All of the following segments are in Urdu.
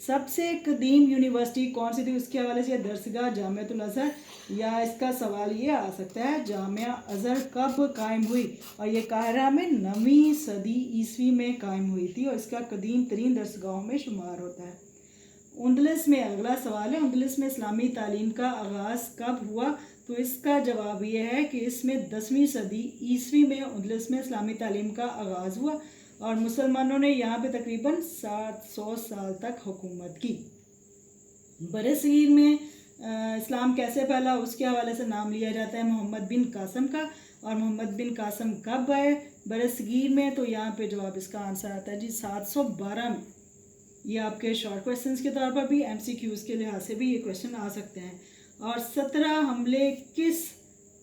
سب سے قدیم یونیورسٹی کون سی تھی اس کے حوالے سے درسگاہ جامعۃ الازہر، یا اس کا سوال یہ آ سکتا ہے جامعہ ازہر کب قائم ہوئی، اور یہ قاہرہ میں 9ویں صدی عیسوی میں قائم ہوئی تھی اور اس کا قدیم ترین درسگاہوں میں شمار ہوتا ہے۔ اندلس میں اگلا سوال ہے، اندلس میں اسلامی تعلیم کا آغاز کب ہوا؟ تو اس کا جواب یہ ہے کہ اس میں 10ویں صدی عیسوی میں اندلس میں اسلامی تعلیم کا آغاز ہوا اور مسلمانوں نے یہاں پہ تقریباً 700 سال تک حکومت کی۔ برصغیر میں اسلام کیسے پھیلا اس کے حوالے سے نام لیا جاتا ہے محمد بن قاسم کا، اور محمد بن قاسم کب آئے برصغیر میں؟ تو یہاں پہ جواب اس کا آنسر آتا ہے جی 712 میں۔ یہ آپ کے شارٹ کویسچنز کے طور پر بھی MCQs کے لحاظ سے بھی یہ کویسچن آ سکتے ہیں۔ اور 17 حملے کس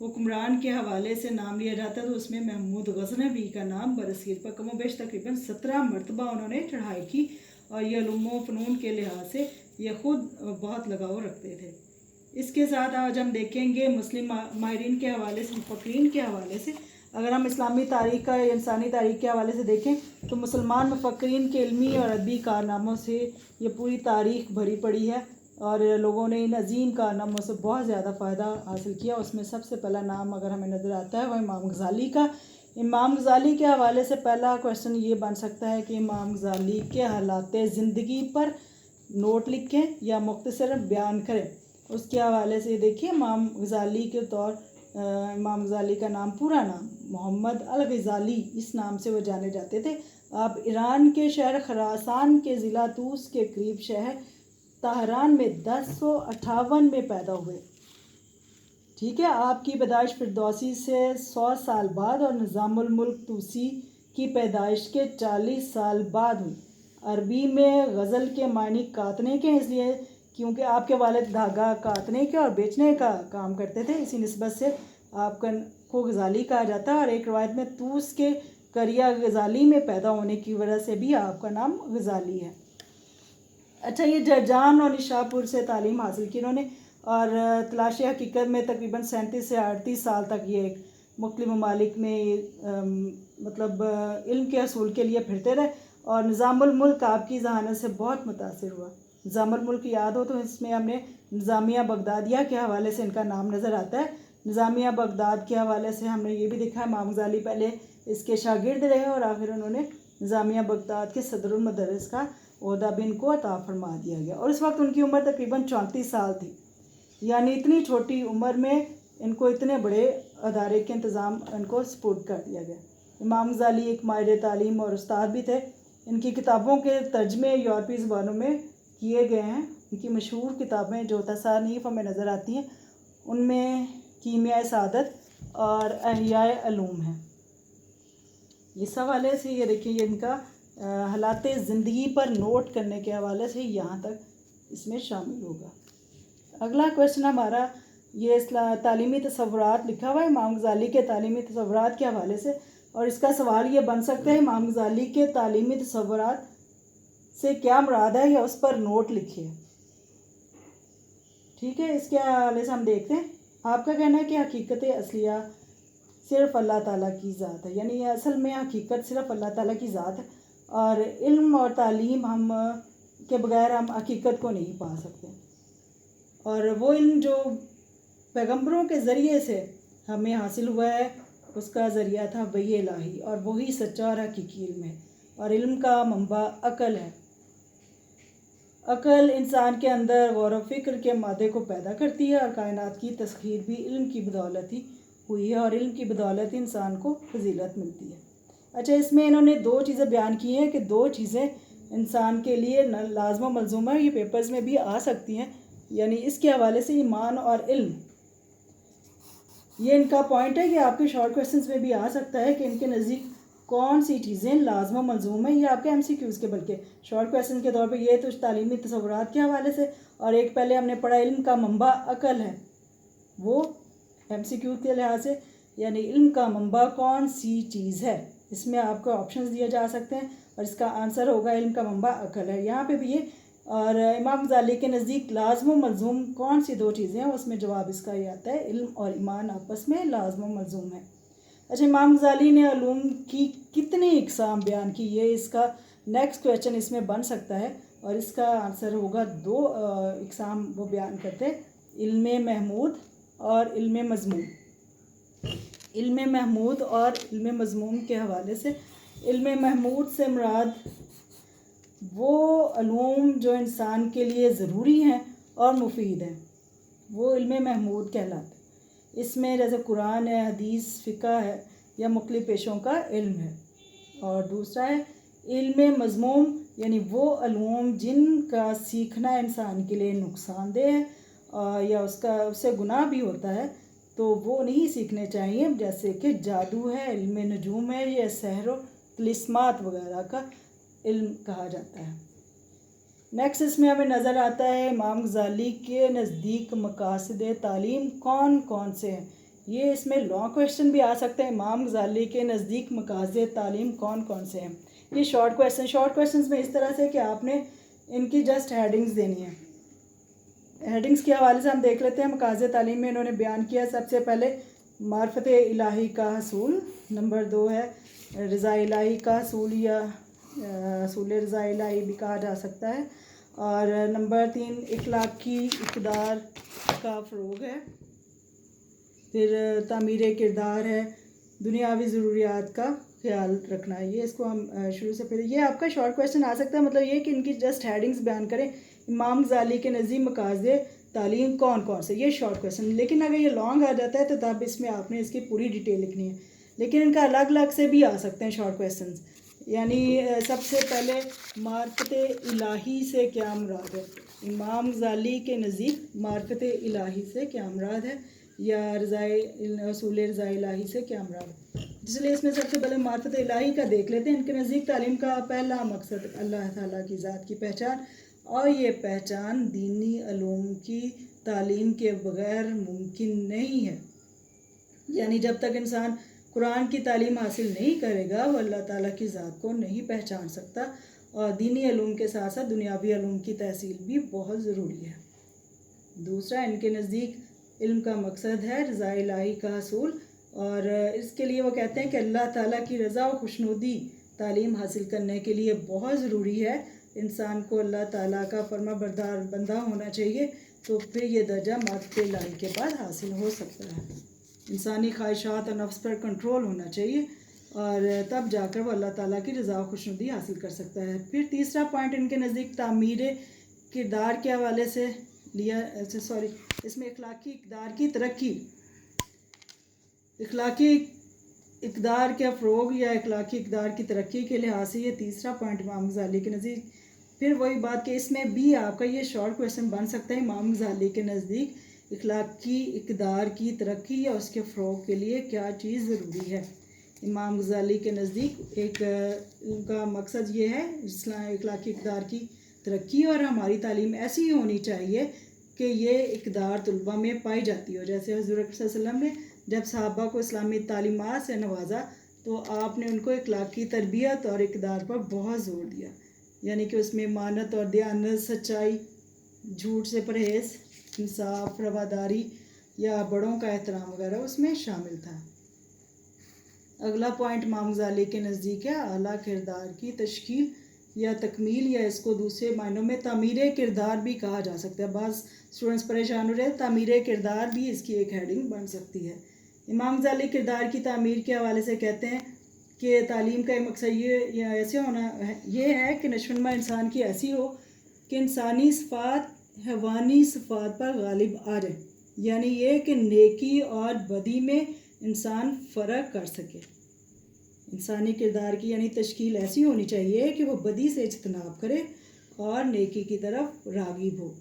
حکمران کے حوالے سے نام لیا جاتا ہے؟ تو اس میں محمود غزنوی کا نام برصغیر پر کم و بیش تقریباً 17 مرتبہ انہوں نے چڑھائی کی، اور یہ علوم و فنون کے لحاظ سے یہ خود بہت لگاؤ رکھتے تھے۔ اس کے ساتھ آج ہم دیکھیں گے مسلم ماہرین کے حوالے سے، مفکرین کے حوالے سے۔ اگر ہم اسلامی تاریخ کا یا انسانی تاریخ کے حوالے سے دیکھیں تو مسلمان مفکرین کے علمی اور ادبی کارناموں سے یہ پوری تاریخ بھری پڑی ہے، اور لوگوں نے ان عظیم کارناموں سے بہت زیادہ فائدہ حاصل کیا۔ اس میں سب سے پہلا نام اگر ہمیں نظر آتا ہے وہ امام غزالی کا۔ امام غزالی کے حوالے سے پہلا کویسچن یہ بن سکتا ہے کہ امام غزالی کے حالات زندگی پر نوٹ لکھیں یا مختصر بیان کریں۔ اس کے حوالے سے دیکھیے امام غزالی کے امام غزالی کا نام، پورا نام محمد الغزالی، اس نام سے وہ جانے جاتے تھے۔ آپ ایران کے شہر خراسان کے ضلع طوس کے قریب شہر طاہران میں 1058 میں پیدا ہوئے۔ ٹھیک ہے، آپ کی پیدائش فردوسی سے 100 سال بعد اور نظام الملک طوسی کی پیدائش کے 40 سال بعد ہوئی۔ عربی میں غزل کے معنی کاتنے کے، اس لیے کیونکہ آپ کے والد دھاگا کاتنے کے اور بیچنے کا کام کرتے تھے، اسی نسبت سے آپ کو غزالی کہا جاتا ہے، اور ایک روایت میں طوس کے قریہ غزالی میں پیدا ہونے کی وجہ سے بھی آپ کا نام غزالی ہے۔ اچھا، یہ جرجان اور نشاپور سے تعلیم حاصل کی انہوں نے، اور تلاش حقیقت میں تقریباً 37 سے 38 سال تک یہ مختلف ممالک میں مطلب علم کے حصول کے لیے پھرتے رہے، اور نظام الملک آپ کی ذہانت سے بہت متاثر ہوا۔ نظام الملک یاد ہو تو اس میں ہم نے نظامیہ بغدادیہ کے حوالے سے ان کا نام نظر آتا ہے۔ نظامیہ بغداد کے حوالے سے ہم نے یہ بھی دیکھا ہے امام غزالی پہلے اس کے شاگرد رہے اور آخر انہوں نے نظامیہ بغداد کے صدر المدرس کا عہدہ بھی ان کو عطا فرما دیا گیا، اور اس وقت ان کی عمر تقریباً 34 سال تھی، یعنی اتنی چھوٹی عمر میں ان کو اتنے بڑے ادارے کے انتظام ان کو سپورٹ کر دیا گیا۔ امام غزالی ایک ماہر تعلیم اور استاد بھی تھے۔ ان کی کتابوں کے ترجمے یورپی زبانوں میں کیے گئے ہیں۔ ان کی مشہور کتابیں جو تصانیف ہمیں نظر آتی ہیں ان میں کیمیائے سعادت اور احیاء علوم ہیں۔ اس حوالے سے یہ دیکھیں، یہ ان کا حالات زندگی پر نوٹ کرنے کے حوالے سے یہاں تک اس میں شامل ہوگا۔ اگلا کویسچن ہمارا یہ تعلیمی تصورات لکھا ہوا ہے امام غزالی کے تعلیمی تصورات کے حوالے سے، اور اس کا سوال یہ بن سکتا ہے امام غزالی کے تعلیمی تصورات سے کیا مراد ہے، یا اس پر نوٹ لکھیے۔ ٹھیک ہے، اس کے حوالے سے ہم دیکھتے ہیں۔ آپ کا کہنا ہے کہ حقیقت اصلیہ صرف اللہ تعالیٰ کی ذات ہے، یعنی اصل میں حقیقت صرف اللہ تعالیٰ کی ذات ہے، اور علم اور تعلیم ہم کے بغیر ہم حقیقت کو نہیں پا سکتے، اور وہ علم جو پیغمبروں کے ذریعے سے ہمیں حاصل ہوا ہے اس کا ذریعہ تھا وحی الہی، اور وہی سچا اور حقیقی علم ہے، اور علم کا منبع عقل ہے۔ عقل انسان کے اندر غور و فکر کے مادے کو پیدا کرتی ہے، اور کائنات کی تسخیر بھی علم کی بدولت ہی ہوئی ہے، اور علم کی بدولت انسان کو فضیلت ملتی ہے۔ اچھا، اس میں انہوں نے 2 چیزیں بیان کی ہیں کہ 2 چیزیں انسان کے لیے لازم و ملزوم ہے، یہ پیپرز میں بھی آ سکتی ہیں، یعنی اس کے حوالے سے ایمان اور علم، یہ ان کا پوائنٹ ہے کہ آپ کے شارٹ کویسچنز میں بھی آ سکتا ہے کہ ان کے نزدیک کون سی چیزیں لازم و ملزوم ہیں، یہ آپ کے MCQs کے بلکہ شارٹ کویسچن کے طور پہ یہ تو تعلیمی تصورات کے حوالے سے، اور ایک پہلے ہم نے پڑھا علم کا منبع عقل ہے، وہ MCQ کے لحاظ سے، یعنی علم کا منبع کون سی چیز ہے، اس میں آپ کو آپشنز دیے جا سکتے ہیں، اور اس کا آنسر ہوگا علم کا منبع عقل ہے۔ یہاں پہ بھی یہ، اور امام غزالی کے نزدیک لازم و ملزوم کون سی 2 چیزیں ہیں، اس میں جواب اس کا یہ آتا ہے علم اور ایمان آپس میں لازم و ملزوم ہے۔ اچھا، امام غزالی نے علوم کی کتنی اقسام بیان کی، یہ اس کا نیکسٹ کویسچن اس میں بن سکتا ہے، اور اس کا آنسر ہوگا 2 اقسام وہ بیان کرتے ہیں، علم محمود اور علم مضمون۔ علم محمود اور علم مضمون کے حوالے سے، علم محمود سے مراد وہ علوم جو انسان کے لیے ضروری ہیں اور مفید ہیں، وہ علم محمود کہلاتے ہیں۔ اس میں جیسے قرآن ہے، حدیث، فقہ ہے یا مختلف پیشوں کا علم ہے۔ اور دوسرا ہے علم مضموم، یعنی وہ علوم جن کا سیکھنا انسان کے لیے نقصان دہ ہے یا اس سے گناہ بھی ہوتا ہے، تو وہ نہیں سیکھنے چاہیے، جیسے کہ جادو ہے، علم نجوم ہے یا سحر و طلسمات وغیرہ کا علم کہا جاتا ہے۔ نیکسٹ اس میں ہمیں نظر آتا ہے امام غزالی کے نزدیک مقاصد تعلیم کون کون سے ہیں۔ یہ اس میں لانگ کویشچن بھی آ سکتے ہیں، امام غزالی کے نزدیک مقاصد تعلیم کون کون سے ہیں۔ یہ شارٹ کویشچنز میں اس طرح سے کہ آپ نے ان کی جسٹ ہیڈنگز دینی ہیں۔ ہیڈنگز کے حوالے سے ہم دیکھ لیتے ہیں، مقاصد تعلیم میں انہوں نے بیان کیا سب سے پہلے معرفت الہی کا حصول، نمبر 2 ہے رضا الہی کا حصول یا حصول رضا الہی بھی کہا جا سکتا ہے، اور نمبر 3 اخلاقی اقدار کا فروغ ہے، پھر تعمیر کردار ہے، دنیاوی ضروریات کا خیال رکھنا ہے۔ یہ اس کو ہم شروع سے پہلے، یہ آپ کا شارٹ کویشچن آ سکتا ہے، مطلب یہ کہ ان کی جسٹ ہیڈنگز بیان کریں، امام غزالی کے نزدیک مقاصد تعلیم کون کون سے، یہ شارٹ کویشچن۔ لیکن اگر یہ لانگ آ جاتا ہے تو تب اس میں آپ نے اس کی پوری ڈیٹیل لکھنی ہے، لیکن ان کا الگ الگ سے بھی آ سکتے ہیں شارٹ کویشچنز۔ یعنی سب سے پہلے معرفت الہی سے کیا مراد ہے، امام غزالی کے نزدیک معرفت الہی سے کیا مراد ہے، یا حصول رضا الہی سے کیا مراد ہے۔ اس لیے اس میں سب سے پہلے معرفت الہی کا دیکھ لیتے ہیں۔ ان کے نزدیک تعلیم کا پہلا مقصد اللہ تعالیٰ کی ذات کی پہچان، اور یہ پہچان دینی علوم کی تعلیم کے بغیر ممکن نہیں ہے۔ یعنی جب تک انسان قرآن کی تعلیم حاصل نہیں کرے گا وہ اللہ تعالیٰ کی ذات کو نہیں پہچان سکتا، اور دینی علوم کے ساتھ ساتھ دنیاوی علوم کی تحصیل بھی بہت ضروری ہے۔ دوسرا، ان کے نزدیک علم کا مقصد ہے رضا الہی کا حصول، اور اس کے لیے وہ کہتے ہیں کہ اللہ تعالیٰ کی رضا و خوشنودی تعلیم حاصل کرنے کے لیے بہت ضروری ہے۔ انسان کو اللہ تعالیٰ کا فرما بردار بندہ ہونا چاہیے، تو پھر یہ درجہ معرفت الہی کے بعد حاصل ہو سکتا ہے۔ انسانی خواہشات اور نفس پر کنٹرول ہونا چاہیے، اور تب جا کر وہ اللہ تعالیٰ کی رضا و خوشنودی حاصل کر سکتا ہے۔ پھر تیسرا پوائنٹ ان کے نزدیک تعمیر کردار کے حوالے سے لیا، اس میں اخلاقی اقدار کی ترقی، اخلاقی اقدار کے فروغ یا اخلاقی اقدار کی ترقی کے لحاظ سے یہ تیسرا پوائنٹ امام غزالی کے نزدیک۔ پھر وہی بات کہ اس میں بھی آپ کا یہ شارٹ کویشچن بن سکتا ہے، امام غزالی کے نزدیک اخلاقی اقدار کی ترقی یا اس کے فروغ کے لیے کیا چیز ضروری ہے۔ امام غزالی کے نزدیک ایک ان کا مقصد یہ ہے اخلاقی اقدار کی ترقی، اور ہماری تعلیم ایسی ہونی چاہیے کہ یہ اقدار طلباء میں پائی جاتی ہو۔ جیسے حضور صلی اللہ علیہ وسلم نے جب صحابہ کو اسلامی تعلیمات سے نوازا تو آپ نے ان کو اخلاقی تربیت اور اقدار پر بہت زور دیا، یعنی کہ اس میں امانت اور دیانت، سچائی، جھوٹ سے پرہیز، انصاف، رواداری یا بڑوں کا احترام وغیرہ اس میں شامل تھا۔ اگلا پوائنٹ امام غزالی کے نزدیک ہے اعلیٰ کردار کی تشکیل یا تکمیل، یا اس کو دوسرے معنوں میں تعمیر کردار بھی کہا جا سکتا ہے۔ بعض اسٹوڈنٹس پریشان ہو رہے ہیں، تعمیر کردار بھی اس کی ایک ہیڈنگ بن سکتی ہے۔ امام غزالی کردار کی تعمیر کے حوالے سے کہتے ہیں کہ تعلیم کا ایک مقصد یہ ہے کہ نشوونما انسان کی ایسی ہو کہ انسانی صفات حیوانی صفات پر غالب آ جائیں، یعنی یہ کہ نیکی اور بدی میں انسان فرق کر سکے۔ انسانی کردار کی یعنی تشکیل ایسی ہونی چاہیے کہ وہ بدی سے اجتناب کرے اور نیکی کی طرف راغب ہو،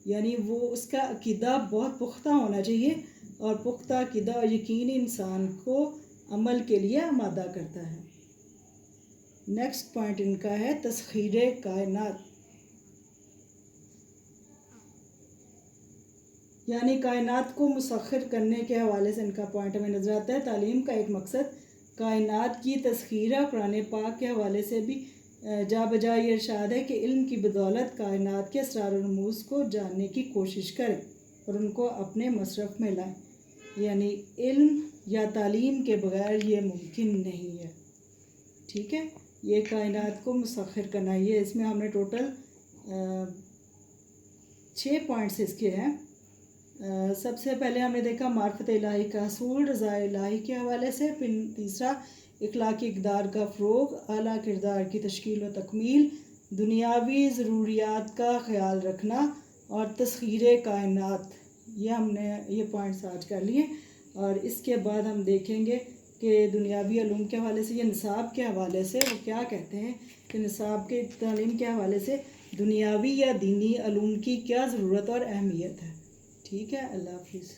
یعنی وہ اس کا عقیدہ بہت پختہ ہونا چاہیے، اور پختہ عقیدہ اور یقین انسان کو عمل کے لیے آمادہ کرتا ہے۔ نیکسٹ پوائنٹ ان کا ہے تسخیر کائنات، یعنی کائنات کو مسخر کرنے کے حوالے سے ان کا پوائنٹ ہمیں نظر آتا ہے۔ تعلیم کا ایک مقصد کائنات کی تسخیر ہے۔ قرآن پاک کے حوالے سے بھی جا بجا یہ ارشاد ہے کہ علم کی بدولت کائنات کے اسرار و رموز کو جاننے کی کوشش کریں اور ان کو اپنے مصرف میں لائیں، یعنی علم یا تعلیم کے بغیر یہ ممکن نہیں ہے۔ ٹھیک ہے، یہ کائنات کو مسخر کرنا، یہ اس میں ہم نے ٹوٹل 6 پوائنٹس اس کے ہیں۔ سب سے پہلے ہم نے دیکھا معرفت الہی کا حصول رضا الہی کے حوالے سے، پھر تیسرا اخلاقی اقدار کا فروغ، اعلیٰ کردار کی تشکیل و تکمیل، دنیاوی ضروریات کا خیال رکھنا اور تسخیر کائنات۔ یہ ہم نے یہ پوائنٹس آج کر لیے، اور اس کے بعد ہم دیکھیں گے کہ دنیاوی علوم کے حوالے سے یا نصاب کے حوالے سے وہ کیا کہتے ہیں، کہ نصاب کے تعلیم کے حوالے سے دنیاوی یا دینی علوم کی کیا ضرورت اور اہمیت ہے۔ ٹھیک ہے، اللہ حافظ۔